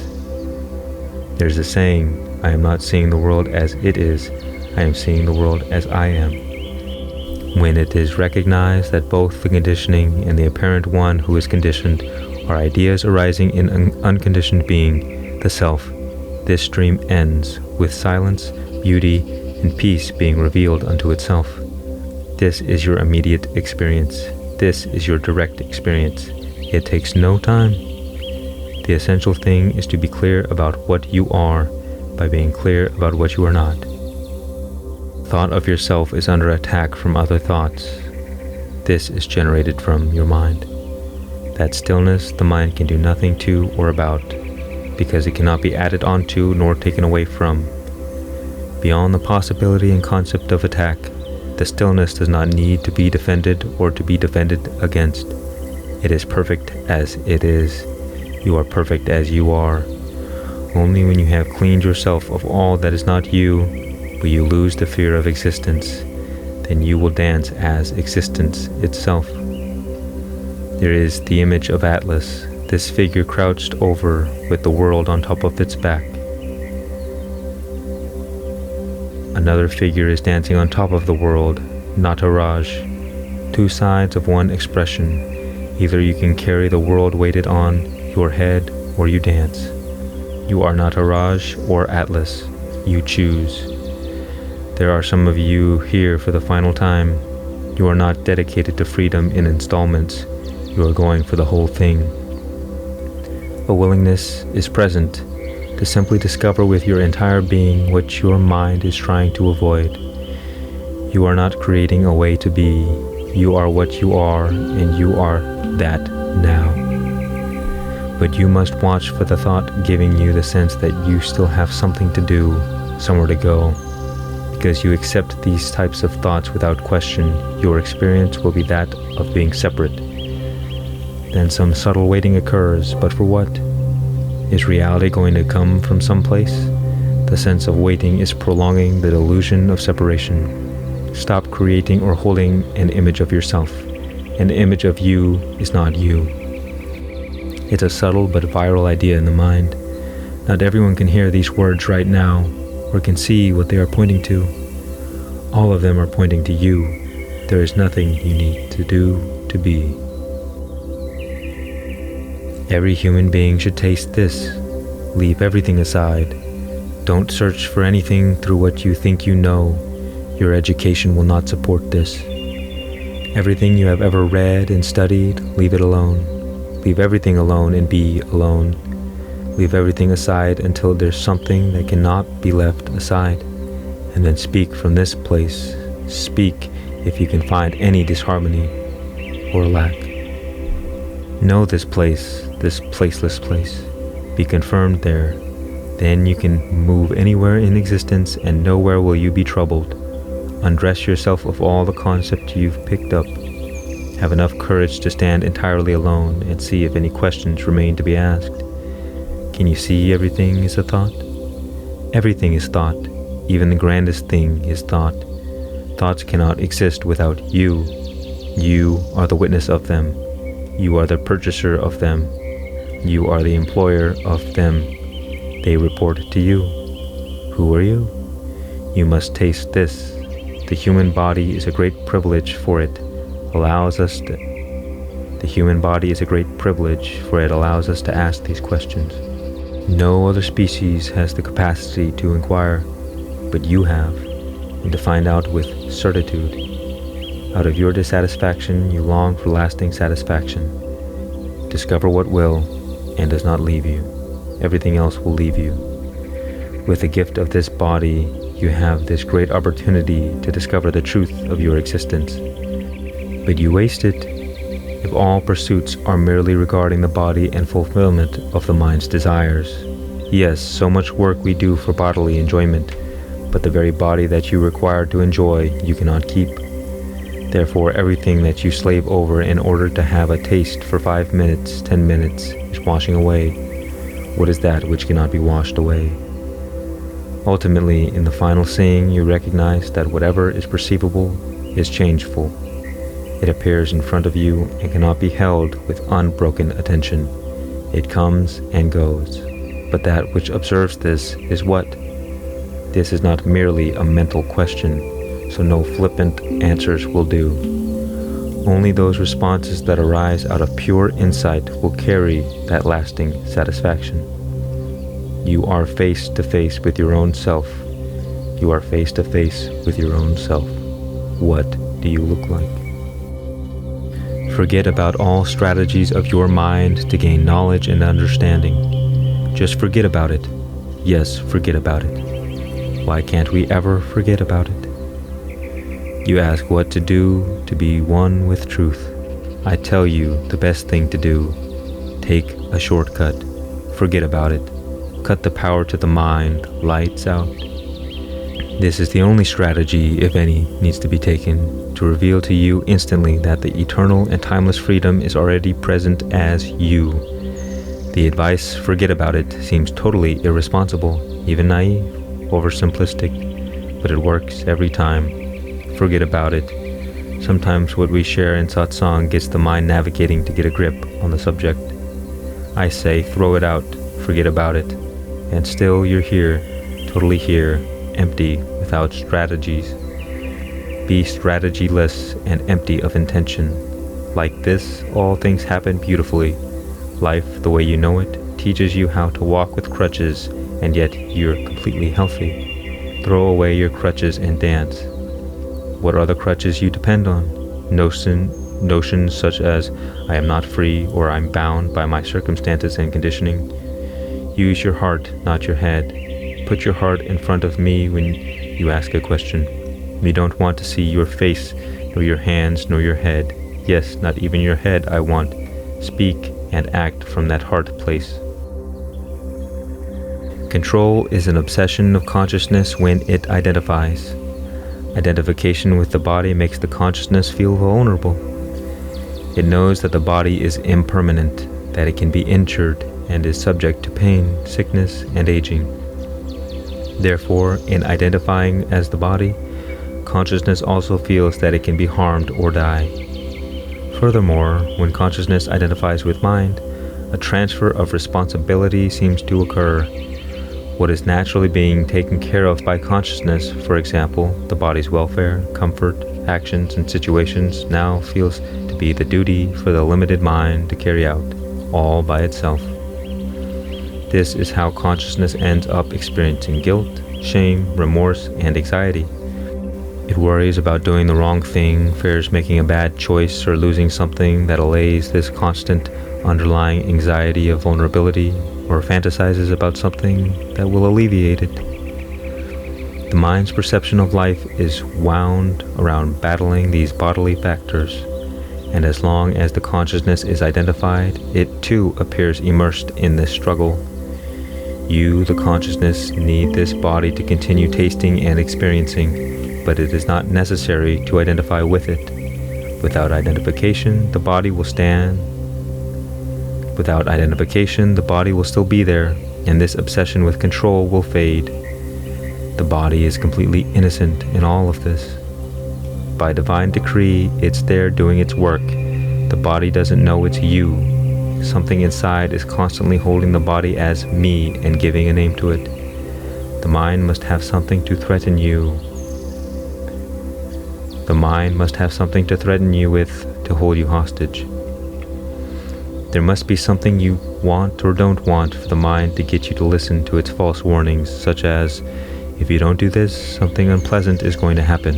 There's a saying, I am not seeing the world as it is, I am seeing the world as I am. When it is recognized that both the conditioning and the apparent one who is conditioned are ideas arising in an unconditioned being, the self, this stream ends with silence, beauty, and peace being revealed unto itself. This is your immediate experience. This is your direct experience. It takes no time. The essential thing is to be clear about what you are by being clear about what you are not. Thought of yourself is under attack from other thoughts. This is generated from your mind. That stillness the mind can do nothing to or about, because it cannot be added onto nor taken away from. Beyond the possibility and concept of attack, the stillness does not need to be defended or to be defended against. It is perfect as it is. You are perfect as you are. Only when you have cleaned yourself of all that is not you, will you lose the fear of existence. Then you will dance as existence itself. There is the image of Atlas, this figure crouched over with the world on top of its back. Another figure is dancing on top of the world, Nataraj, two sides of one expression. Either you can carry the world weighted on your head or you dance. You are Nataraj or Atlas. You choose. There are some of you here for the final time. You are not dedicated to freedom in installments. You are going for the whole thing. A willingness is present to simply discover with your entire being what your mind is trying to avoid. You are not creating a way to be. You are what you are, and you are that now. But you must watch for the thought giving you the sense that you still have something to do, somewhere to go. Because you accept these types of thoughts without question, your experience will be that of being separate. Then some subtle waiting occurs, but for what? Is reality going to come from someplace? The sense of waiting is prolonging the delusion of separation. Stop creating or holding an image of yourself. An image of you is not you. It's a subtle but viral idea in the mind. Not everyone can hear these words right now, or can see what they are pointing to. All of them are pointing to you. There is nothing you need to do to be. Every human being should taste this. Leave everything aside. Don't search for anything through what you think you know. Your education will not support this. Everything you have ever read and studied, leave it alone. Leave everything alone and be alone. Leave everything aside until there's something that cannot be left aside. And then speak from this place. Speak if you can find any disharmony or lack. Know this place, this placeless place. Be confirmed there. Then you can move anywhere in existence and nowhere will you be troubled. Undress yourself of all the concepts you've picked up. Have enough courage to stand entirely alone and see if any questions remain to be asked. Can you see everything is a thought? Everything is thought. Even the grandest thing is thought. Thoughts cannot exist without you. You are the witness of them. You are the purchaser of them. You are the employer of them. They report to you. Who are you? You must taste this. The human body is a great privilege, for it allows us to ask these questions. No other species has the capacity to inquire, but you have, and to find out with certitude. Out of your dissatisfaction, you long for lasting satisfaction. Discover what will and does not leave you. Everything else will leave you. With the gift of this body, you have this great opportunity to discover the truth of your existence. But you waste it if all pursuits are merely regarding the body and fulfillment of the mind's desires. Yes, so much work we do for bodily enjoyment, but the very body that you require to enjoy, you cannot keep. Therefore, everything that you slave over in order to have a taste for 5 minutes, 10 minutes, is washing away. What is that which cannot be washed away? Ultimately, in the final seeing, you recognize that whatever is perceivable is changeful. It appears in front of you and cannot be held with unbroken attention. It comes and goes. But that which observes this is what? This is not merely a mental question, so no flippant answers will do. Only those responses that arise out of pure insight will carry that lasting satisfaction. You are face to face with your own self. You are face to face with your own self. What do you look like? Forget about all strategies of your mind to gain knowledge and understanding. Just forget about it. Yes, forget about it. Why can't we ever forget about it? You ask what to do to be one with truth. I tell you the best thing to do. Take a shortcut. Forget about it. Cut the power to the mind. Lights out. This is the only strategy, if any, needs to be taken to reveal to you instantly that the eternal and timeless freedom is already present as you. The advice, forget about it, seems totally irresponsible, even naive, oversimplistic, but it works every time. Forget about it. Sometimes what we share in satsang gets the mind navigating to get a grip on the subject. I say, throw it out, forget about it, and still you're here, totally here, empty, without strategies. Be strategyless and empty of intention. Like this, all things happen beautifully. Life, the way you know it, teaches you how to walk with crutches, and yet you're completely healthy. Throw away your crutches and dance. What are the crutches you depend on? Notions such as, I am not free, or I'm bound by my circumstances and conditioning. Use your heart, not your head. Put your heart in front of me when you ask a question. We don't want to see your face, nor your hands, nor your head. Yes, not even your head I want. Speak and act from that heart place. Control is an obsession of consciousness when it identifies. Identification with the body makes the consciousness feel vulnerable. It knows that the body is impermanent, that it can be injured and is subject to pain, sickness, and aging. Therefore, in identifying as the body, consciousness also feels that it can be harmed or die. Furthermore, when consciousness identifies with mind, a transfer of responsibility seems to occur. What is naturally being taken care of by consciousness, for example, the body's welfare, comfort, actions, and situations, now feels to be the duty for the limited mind to carry out, all by itself. This is how consciousness ends up experiencing guilt, shame, remorse, and anxiety. It worries about doing the wrong thing, fears making a bad choice or losing something that allays this constant underlying anxiety of vulnerability, or fantasizes about something that will alleviate it. The mind's perception of life is wound around battling these bodily factors, and as long as the consciousness is identified, it too appears immersed in this struggle. You, the consciousness, need this body to continue tasting and experiencing, but it is not necessary to identify with it. Without identification, the body will stand. Without identification, the body will still be there, and this obsession with control will fade. The body is completely innocent in all of this. By divine decree, it's there doing its work. The body doesn't know it's you. something inside is constantly holding the body as me and giving a name to it. The mind must have something to threaten you. The mind must have something to threaten you with to hold you hostage. There must be something you want or don't want for the mind to get you to listen to its false warnings, such as, if you don't do this, something unpleasant is going to happen.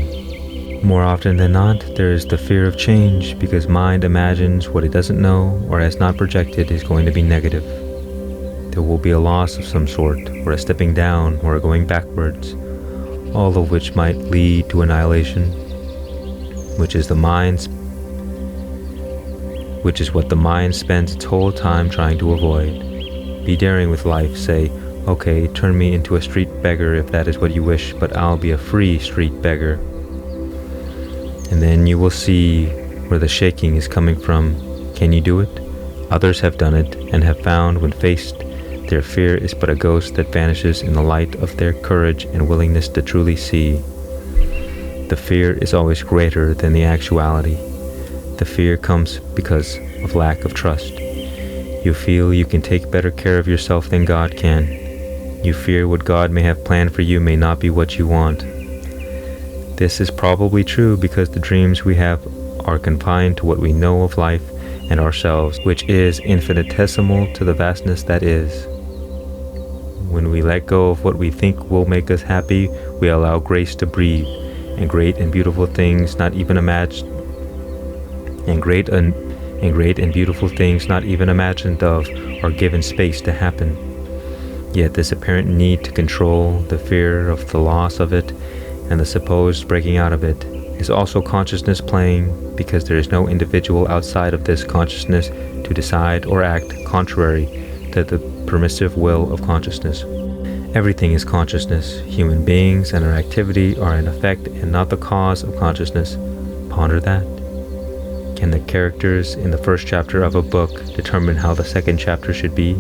More often than not, there is the fear of change because mind imagines what it doesn't know or has not projected is going to be negative. There will be a loss of some sort, or a stepping down, or a going backwards, all of which might lead to annihilation, which is what the mind spends its whole time trying to avoid. Be daring with life. Say, okay, turn me into a street beggar if that is what you wish, but I'll be a free street beggar. And then you will see where the shaking is coming from. Can you do it? Others have done it and have found when faced, their fear is but a ghost that vanishes in the light of their courage and willingness to truly see. The fear is always greater than the actuality. The fear comes because of lack of trust. You feel you can take better care of yourself than God can. You fear what God may have planned for you may not be what you want. This is probably true because the dreams we have are confined to what we know of life and ourselves, which is infinitesimal to the vastness that is. When we let go of what we think will make us happy, we allow grace to breathe, and great and beautiful things not even imagined of are given space to happen. Yet this apparent need to control, the fear of the loss of it, and the supposed breaking out of it, is also consciousness playing, because there is no individual outside of this consciousness to decide or act contrary to the permissive will of consciousness. Everything is consciousness. Human beings and our activity are an effect and not the cause of consciousness. Ponder that. Can the characters in the first chapter of a book determine how the second chapter should be?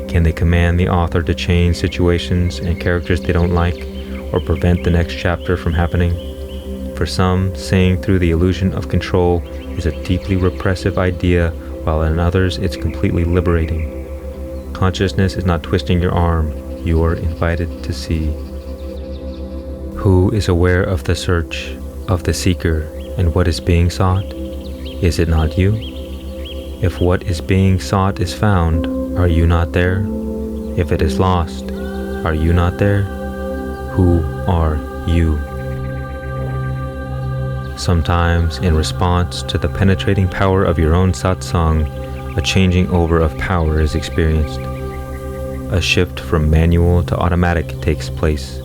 Can they command the author to change situations and characters they don't like, or prevent the next chapter from happening? For some, saying through the illusion of control is a deeply repressive idea, while in others it's completely liberating. Consciousness is not twisting your arm. You are invited to see. Who is aware of the search, of the seeker, and what is being sought? Is it not you? If what is being sought is found, are you not there? If it is lost, are you not there? Who are you? Sometimes, in response to the penetrating power of your own satsang, a changing over of power is experienced. A shift from manual to automatic takes place.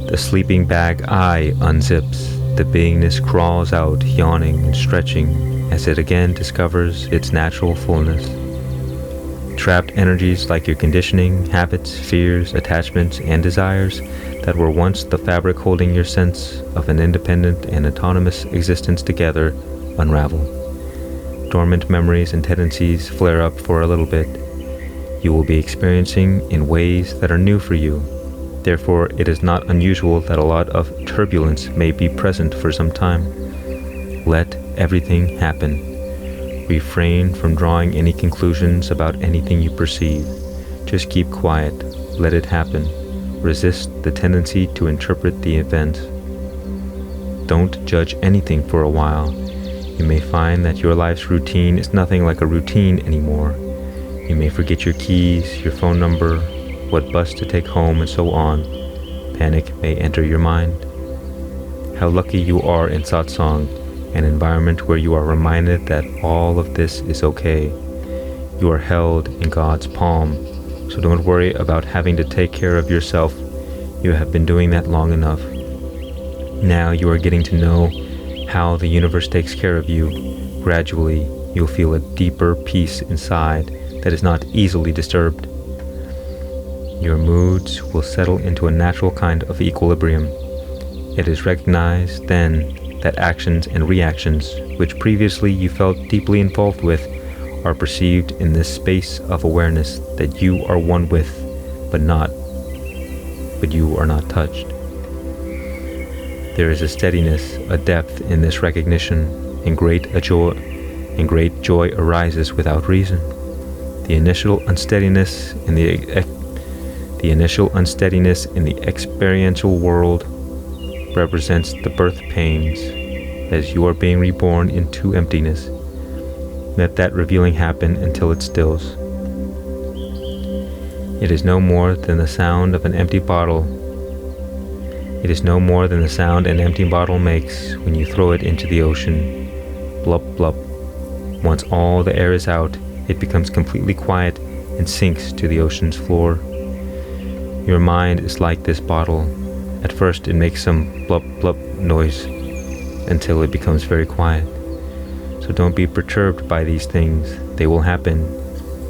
The sleeping bag I unzips. The beingness crawls out, yawning and stretching, as it again discovers its natural fullness. Trapped energies like your conditioning, habits, fears, attachments, and desires that were once the fabric holding your sense of an independent and autonomous existence together unravel. Dormant memories and tendencies flare up for a little bit. You will be experiencing in ways that are new for you. Therefore, it is not unusual that a lot of turbulence may be present for some time. Let everything happen. Refrain from drawing any conclusions about anything you perceive. Just keep quiet. Let it happen. Resist the tendency to interpret the events. Don't judge anything for a while. You may find that your life's routine is nothing like a routine anymore. You may forget your keys, your phone number, what bus to take home, and so on. Panic may enter your mind. How lucky you are in satsang, an environment where you are reminded that all of this is okay. You are held in God's palm, so don't worry about having to take care of yourself. You have been doing that long enough. Now you are getting to know how the universe takes care of you. Gradually, you'll feel a deeper peace inside that is not easily disturbed. Your moods will settle into a natural kind of equilibrium. It is recognized then that actions and reactions, which previously you felt deeply involved with, are perceived in this space of awareness that you are one with, but you are not touched. There is a steadiness, a depth in this recognition, and great joy arises without reason. The initial unsteadiness in the experiential world represents the birth pains as you are being reborn into emptiness. Let that revealing happen until it stills. It is no more than the sound of an empty bottle. It is no more than the sound an empty bottle makes when you throw it into the ocean. Blub, blub. Once all the air is out, it becomes completely quiet and sinks to the ocean's floor. Your mind is like this bottle. At first it makes some blub, blub noise until it becomes very quiet. So don't be perturbed by these things. They will happen.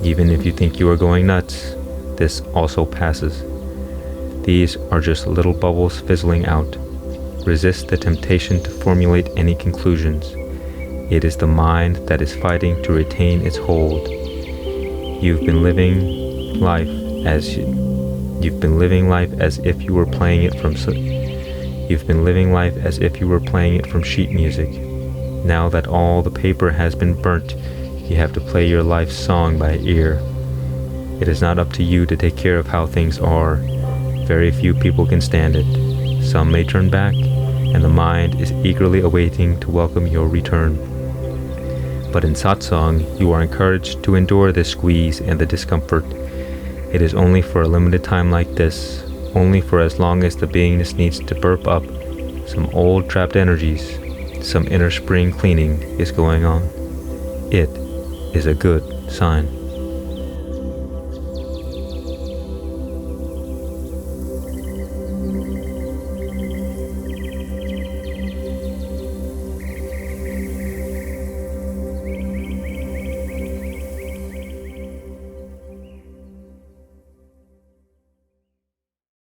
Even if you think you are going nuts, this also passes. These are just little bubbles fizzling out. Resist the temptation to formulate any conclusions. It is the mind that is fighting to retain its hold. You've been living life as if you were playing it from sheet music. Now that all the paper has been burnt, you have to play your life song by ear. It is not up to you to take care of how things are. Very few people can stand it. Some may turn back, and the mind is eagerly awaiting to welcome your return. But in satsang, you are encouraged to endure the squeeze and the discomfort. It is only for a limited time like this, only for as long as the beingness needs to burp up some old trapped energies, some inner spring cleaning is going on. It is a good sign.